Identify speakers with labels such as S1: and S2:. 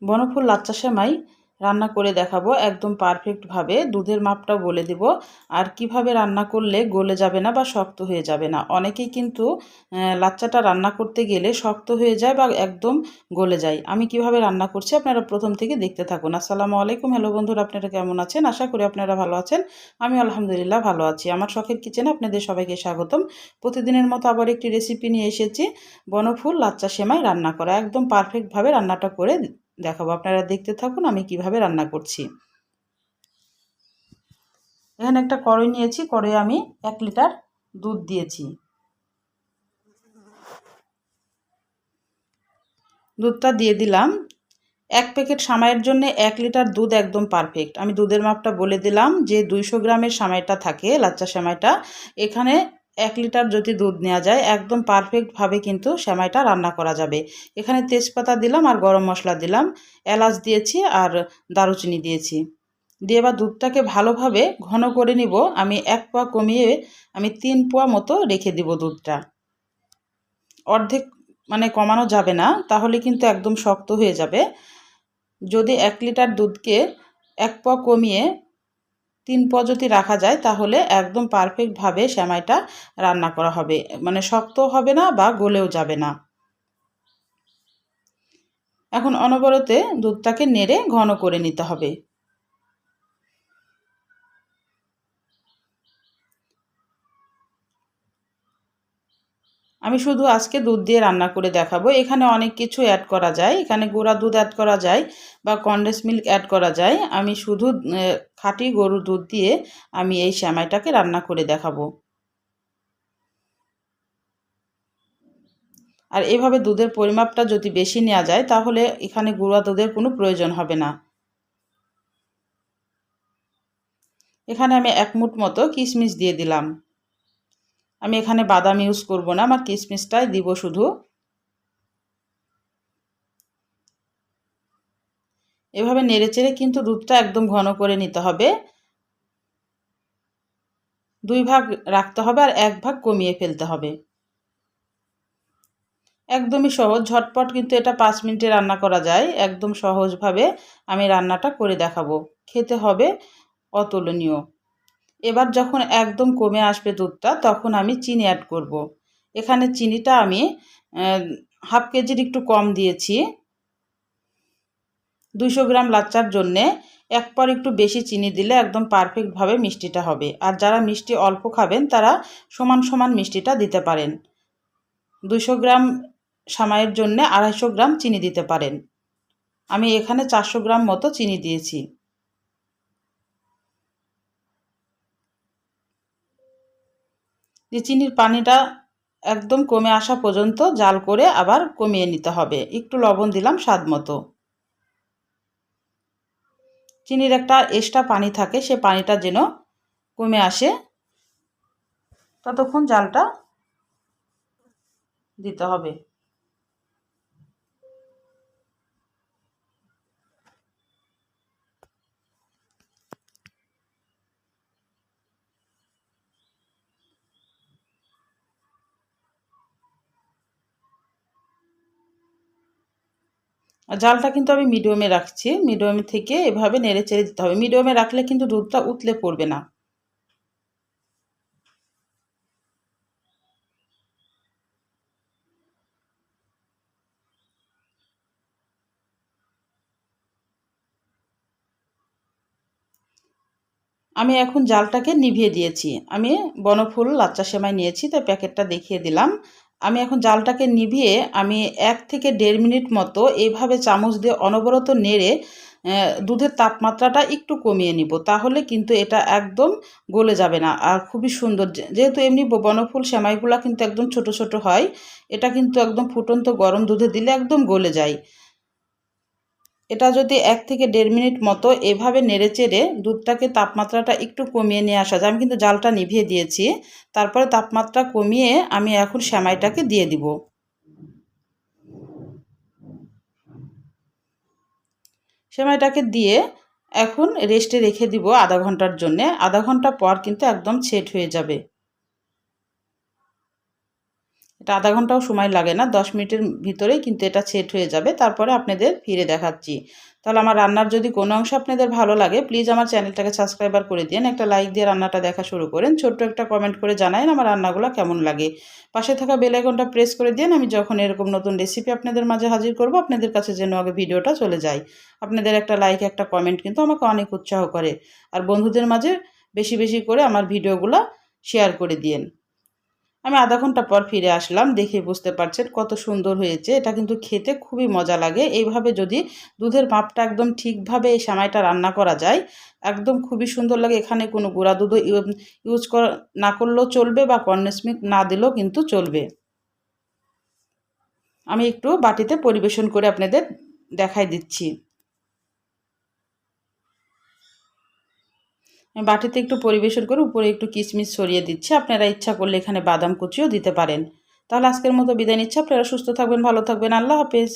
S1: বনফুল লাচ্চা সেমাই রান্না করে দেখাবো একদম পারফেক্টভাবে। দুধের মাপটাও বলে দিব আর কিভাবে রান্না করলে গলে যাবে না বা শক্ত হয়ে যাবে না। অনেকেই কিন্তু লাচ্চাটা রান্না করতে গেলে শক্ত হয়ে যায় বা একদম গলে যায়। আমি কিভাবে রান্না করছি আপনারা প্রথম থেকে দেখতে থাকুন। আসসালামু আলাইকুম, হ্যালো বন্ধুরা, আপনারা কেমন আছেন? আশা করি আপনারা ভালো আছেন। আমি আলহামদুলিল্লাহ ভালো আছি। আমার শখের কিচেনে আপনাদের সবাইকে স্বাগতম। প্রতিদিনের মতো আবার একটি রেসিপি নিয়ে এসেছি, বনফুল লাচ্চা সেমাই রান্না করা। একদম পারফেক্টভাবে রান্নাটা করে দেখাবো। আপনারা দেখতে থাকুন আমি কিভাবে রান্না করছি। এখানে একটা কড়াই নিয়েছি, কড়াইয়ে আমি 1 লিটার দুধ দিয়েছি। দুধটা দিয়ে দিলাম। 1 প্যাকেট সেমাইয়ের জন্য 1 লিটার দুধ একদম পারফেক্ট। আমি দুধের মাপটা বলে দিলাম যে 200 গ্রামের সেমাইটা থাকে লাচ্চা সেমাইটা, এখানে 1 লিটার যদি দুধ নেওয়া যায় একদম পারফেক্টভাবে কিন্তু সেমাইটা রান্না করা যাবে। এখানে তেজপাতা দিলাম আর গরম মশলা দিলাম, এলাচ দিয়েছি আর দারুচিনি দিয়েছি। দিয়ে এবার দুধটাকে ভালোভাবে ঘন করে নিব। আমি 1 পোয়া কমিয়ে আমি 3 পোয়া মতো রেখে দিব দুধটা। অর্ধেক কমানো যাবে না, তাহলে কিন্তু একদম শক্ত হয়ে যাবে। যদি 1 লিটার দুধকে 1 পোয়া কমিয়ে 3 পোয়া যদি রাখা যায় তাহলে একদম পারফেক্টভাবে সেমাইটা রান্না করা হবে, শক্তও হবে না বা গলেও যাবে না। এখন অনবরতে দুধটাকে নেড়ে ঘন করে নিতে হবে। আমি শুধু আজকে দুধ দিয়ে রান্না করে দেখাবো। এখানে অনেক কিছু অ্যাড করা যায়, এখানে গুঁড়া দুধ অ্যাড করা যায় বা কনডেন্স মিল্ক অ্যাড করা যায়। আমি শুধু খাঁটি গরুর দুধ দিয়ে আমি এই সেমাইটাকে রান্না করে দেখাবো। আর এভাবে দুধের পরিমাপটা যদি বেশি নেওয়া যায় তাহলে এখানে গুঁড়া দুধের কোনো প্রয়োজন হবে না। এখানে আমি 1 মুঠ মতো কিশমিশ দিয়ে দিলাম। আমি এখানে বাদাম ইউজ করব না, আমার কিশমিশটাই দিব শুধু। এভাবে নেড়েচেড়ে কিন্তু দুধটা একদম ঘন করে নিতে হবে। 2 ভাগ রাখতে হবে আর 1 ভাগ কমিয়ে ফেলতে হবে। একদমই সহজ, ঝটপট কিন্তু এটা 5 মিনিটে রান্না করা যায়। একদম সহজভাবে আমি রান্নাটা করে দেখাবো। খেতে হবে অতুলনীয়। এবার যখন একদম কমে আসবে দুধটা তখন আমি চিনি অ্যাড করব। এখানে চিনিটা আমি হাফ কেজির একটু কম দিয়েছি। 200 গ্রাম লাচ্চার জন্যে 1 পর একটু বেশি চিনি দিলে একদম পারফেক্টভাবে মিষ্টিটা হবে। আর যারা মিষ্টি অল্প খাবেন তারা সমান সমান মিষ্টিটা দিতে পারেন। 200 গ্রাম সেমাইয়ের জন্য 250 গ্রাম চিনি দিতে পারেন। আমি এখানে 400 গ্রাম মতো চিনি দিয়েছি। চিনির পানিটা একদম কমে আসা পর্যন্ত জাল করে আবার কমিয়ে নিতে হবে। একটু লবণ দিলাম স্বাদ মতো। চিনির একটা এক্সট্রা পানি থাকে, সে পানিটা যেন কমে আসে ততক্ষণ জালটা দিতে হবে। আর জালটা কিন্তু আমি মিডিয়ামে রাখছি। মিডিয়ামে থেকে এভাবে নেড়ে চেড়ে দিতে হবে। মিডিয়ামে রাখলে কিন্তু দুধটা উতলে পড়বে না। আমি এখন জালটাকে নিভিয়ে দিয়েছি। আমি বনফুল লাচ্চা সেমাই নিয়েছি, তাই প্যাকেটটা দেখিয়ে দিলাম। আমি এখন জালটাকে নিভিয়ে আমি 1 থেকে 1.5 মিনিট মতো এইভাবে চামচ দিয়ে অনবরত নেড়ে দুধের তাপমাত্রাটা একটু কমিয়ে নিব। তাহলে কিন্তু এটা একদম গলে যাবে না আর খুবই সুন্দর। যেহেতু এমনি বনফুল সেমাইগুলো কিন্তু একদম ছোট ছোট হয়, এটা কিন্তু একদম ফুটন্ত গরম দুধে দিলে একদম গলে যায়। এটা যদি 1 থেকে 1.5 মিনিট মতো এভাবে নেড়েচেড়ে দুধটাকে তাপমাত্রাটা একটু কমিয়ে নিয়ে আসা যায়। আমি কিন্তু জালটা নিভিয়ে দিয়েছি। তারপরে তাপমাত্রা কমিয়ে আমি এখন সেমাইটাকে দিয়ে দিব। সেমাইটাকে দিয়ে এখন রেস্টে রেখে দিব আধা ঘন্টার জন্যে। আধা ঘন্টা পর কিন্তু একদম সেট হয়ে যাবে। এটা আধা ঘন্টাও সময় লাগে না, 10 মিনিটের ভিতরেই কিন্তু এটা সেট হয়ে যাবে। তারপরে আপনাদের ফিরে দেখাচ্ছি। তাহলে আমার রান্নার যদি কোনো অংশ আপনাদের ভালো লাগে প্লিজ আমার চ্যানেলটাকে সাবস্ক্রাইবার করে দিন, একটা লাইক দিয়ে রান্নাটা দেখা শুরু করেন, ছোট্ট একটা কমেন্ট করে জানাইন আমার রান্নাগুলো কেমন লাগে। পাশে থাকা বেল আইকনটা প্রেস করে দিন, আমি যখন এরকম নতুন রেসিপি আপনাদের মাঝে হাজির করব আপনাদের কাছে যেন আগে ভিডিওটা চলে যায়। আপনাদের একটা লাইক একটা কমেন্ট কিন্তু আমাকে অনেক উৎসাহ করে। আর বন্ধুদের মাঝে বেশি বেশি করে আমার ভিডিওগুলো শেয়ার করে দিন। আমি আধা ঘন্টা পর ফিরে আসলাম, দেখে বুঝতে পারছেন কত সুন্দর হয়েছে। এটা কিন্তু খেতে খুবই মজা লাগে। এইভাবে যদি দুধের মাপটা একদম ঠিকভাবে এই সেমাইটা রান্না করা যায় একদম খুবই সুন্দর লাগে। এখানে কোনো গুঁড়া দুধও ইউজ না করলেও চলবে বা কনডেন্স মিল্ক না দিলেও কিন্তু চলবে। আমি একটু বাটিতে পরিবেশন করে আপনাদের দেখাই দিচ্ছি। আমি বাটিতে একটু পরিবেশন করে উপরে একটু কিশমিশ ছড়িয়ে দিচ্ছি। আপনারা ইচ্ছা করলে এখানে বাদাম কুচিও দিতে পারেন। তাহলে আজকের মতো বিদায় নিচ্ছি। আপনারা সুস্থ থাকবেন, ভালো থাকবেন। আল্লাহ হাফেজ।